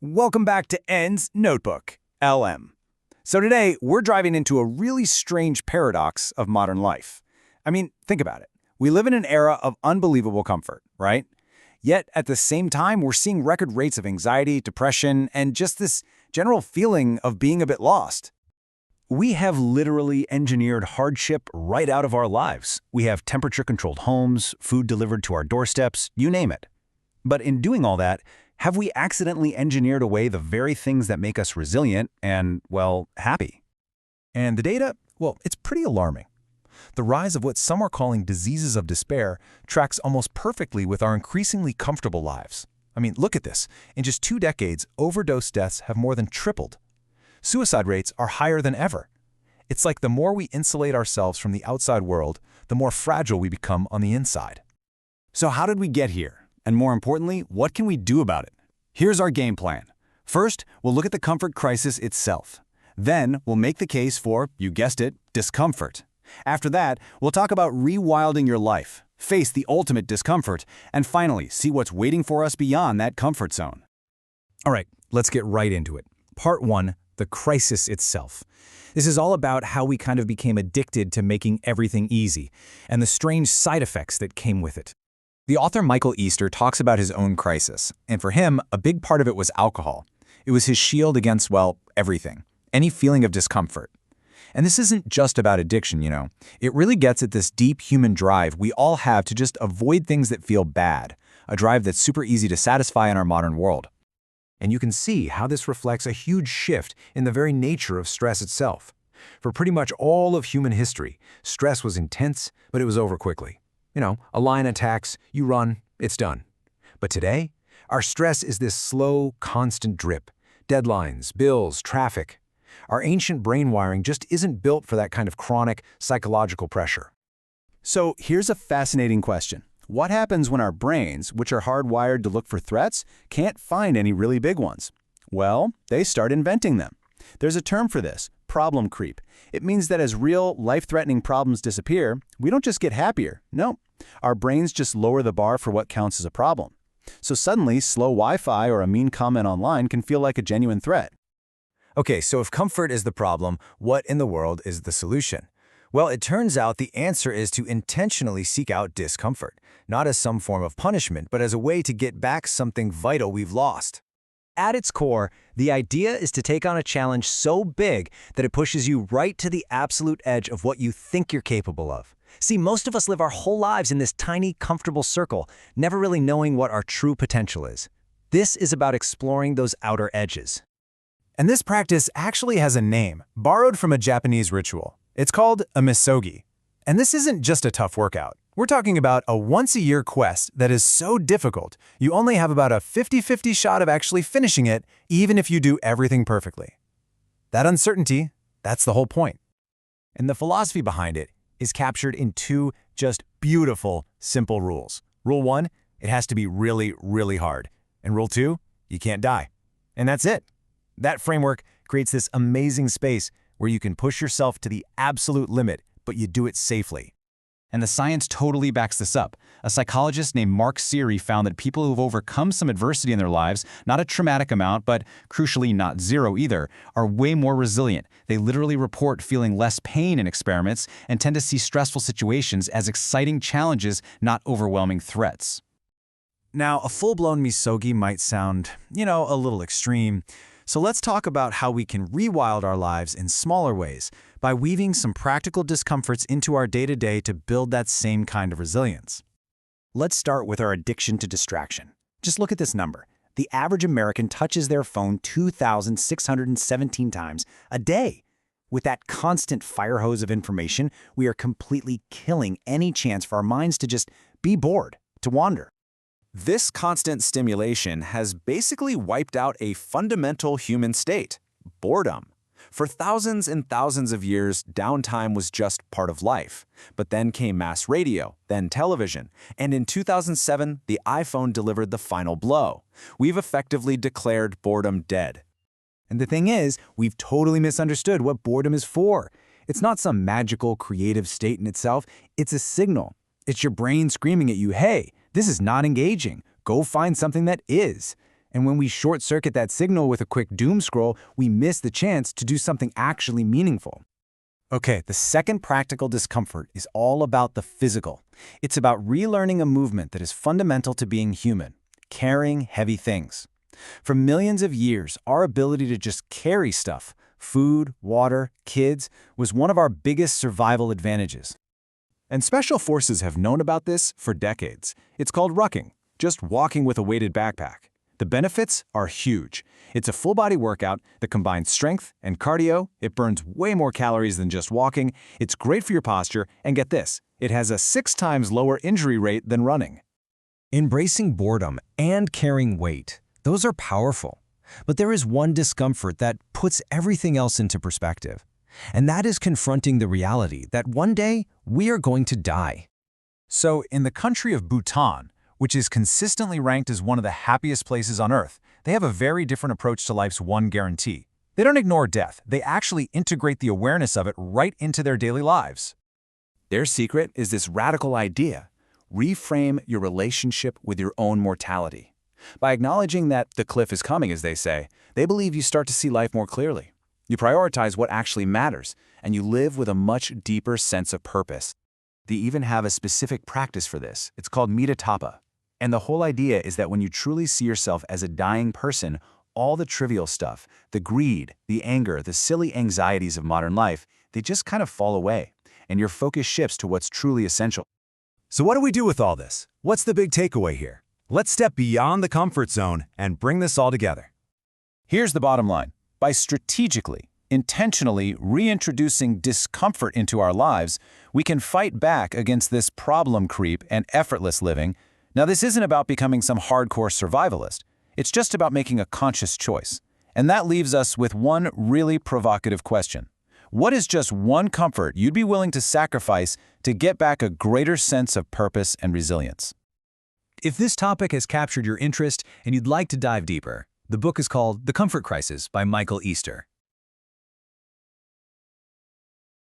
Welcome back to N's Notebook, LM. So today, we're driving into a really strange paradox of modern life. I mean, think about it. We live in an era of unbelievable comfort, right? Yet, at the same time, we're seeing record rates of anxiety, depression, and just this general feeling of being a bit lost. We have literally engineered hardship right out of our lives. We have temperature-controlled homes, food delivered to our doorsteps, you name it. But in doing all that, have we accidentally engineered away the very things that make us resilient and, well, happy? And the data, well, it's pretty alarming. The rise of what some are calling diseases of despair tracks almost perfectly with our increasingly comfortable lives. I mean, look at this. In just 2 decades, overdose deaths have more than tripled. Suicide rates are higher than ever. It's like the more we insulate ourselves from the outside world, the more fragile we become on the inside. So how did we get here? And more importantly, what can we do about it? Here's our game plan. First, we'll look at the comfort crisis itself. Then, we'll make the case for, you guessed it, discomfort. After that, we'll talk about rewilding your life, face the ultimate discomfort, and finally, see what's waiting for us beyond that comfort zone. All right, let's get right into it. Part 1, the crisis itself. This is all about how we kind of became addicted to making everything easy, and the strange side effects that came with it. The author Michael Easter talks about his own crisis, and for him, a big part of it was alcohol. It was his shield against, well, everything, any feeling of discomfort. And this isn't just about addiction, you know. It really gets at this deep human drive we all have to just avoid things that feel bad, a drive that's super easy to satisfy in our modern world. And you can see how this reflects a huge shift in the very nature of stress itself. For pretty much all of human history, stress was intense, but it was over quickly. You know, a lion attacks, you run, it's done. But today, our stress is this slow, constant drip. Deadlines, bills, traffic. Our ancient brain wiring just isn't built for that kind of chronic, psychological pressure. So here's a fascinating question. What happens when our brains, which are hardwired to look for threats, can't find any really big ones? Well, they start inventing them. There's a term for this, problem creep. It means that as real, life-threatening problems disappear, we don't just get happier. No, our brains just lower the bar for what counts as a problem. So suddenly, slow Wi-Fi or a mean comment online can feel like a genuine threat. Okay, so if comfort is the problem, what in the world is the solution? Well, it turns out the answer is to intentionally seek out discomfort, not as some form of punishment, but as a way to get back something vital we've lost. At its core, the idea is to take on a challenge so big that it pushes you right to the absolute edge of what you think you're capable of. See, most of us live our whole lives in this tiny, comfortable circle, never really knowing what our true potential is. This is about exploring those outer edges. And this practice actually has a name, borrowed from a Japanese ritual. It's called a misogi. And this isn't just a tough workout. We're talking about a once-a-year quest that is so difficult, you only have about a 50-50 shot of actually finishing it, even if you do everything perfectly. That uncertainty, that's the whole point. And the philosophy behind it is captured in 2 just beautiful, simple rules. Rule 1, it has to be really, really hard. And rule 2, you can't die. And that's it. That framework creates this amazing space where you can push yourself to the absolute limit, but you do it safely. And the science totally backs this up. A psychologist named Mark Seary found that people who've overcome some adversity in their lives, not a traumatic amount, but crucially not zero either, are way more resilient. They literally report feeling less pain in experiments and tend to see stressful situations as exciting challenges, not overwhelming threats. Now, a full-blown misogi might sound, a little extreme. So let's talk about how we can rewild our lives in smaller ways by weaving some practical discomforts into our day-to-day to build that same kind of resilience. Let's start with our addiction to distraction. Just look at this number. The average American touches their phone 2,617 times a day. With that constant fire hose of information, we are completely killing any chance for our minds to just be bored, to wander. This constant stimulation has basically wiped out a fundamental human state, boredom. For thousands and thousands of years, downtime was just part of life. But then came mass radio, then television, and in 2007, the iPhone delivered the final blow. We've effectively declared boredom dead. And the thing is, we've totally misunderstood what boredom is for. It's not some magical, creative state in itself. It's a signal. It's your brain screaming at you, hey, this is not engaging. Go find something that is. And when we short-circuit that signal with a quick doom scroll, we miss the chance to do something actually meaningful. Okay, the second practical discomfort is all about the physical. It's about relearning a movement that is fundamental to being human, carrying heavy things. For millions of years, our ability to just carry stuff, food, water, kids, was one of our biggest survival advantages. And special forces have known about this for decades. It's called rucking, just walking with a weighted backpack. The benefits are huge. It's a full-body workout that combines strength and cardio. It burns way more calories than just walking. It's great for your posture, and get this, it has a 6 times lower injury rate than running. Embracing boredom and carrying weight, those are powerful. But there is one discomfort that puts everything else into perspective. And that is confronting the reality that one day we are going to die. So, in the country of Bhutan, which is consistently ranked as one of the happiest places on Earth, they have a very different approach to life's one guarantee. They don't ignore death. They actually integrate the awareness of it right into their daily lives. Their secret is this radical idea: reframe your relationship with your own mortality. By acknowledging that the cliff is coming, as they say, they believe you start to see life more clearly. You prioritize what actually matters, and you live with a much deeper sense of purpose. They even have a specific practice for this. It's called metta tapa. And the whole idea is that when you truly see yourself as a dying person, all the trivial stuff, the greed, the anger, the silly anxieties of modern life, they just kind of fall away, and your focus shifts to what's truly essential. So what do we do with all this? What's the big takeaway here? Let's step beyond the comfort zone and bring this all together. Here's the bottom line. By strategically, intentionally reintroducing discomfort into our lives, we can fight back against this problem creep and effortless living. Now, this isn't about becoming some hardcore survivalist. It's just about making a conscious choice. And that leaves us with one really provocative question. What is just one comfort you'd be willing to sacrifice to get back a greater sense of purpose and resilience? If this topic has captured your interest and you'd like to dive deeper, the book is called The Comfort Crisis by Michael Easter.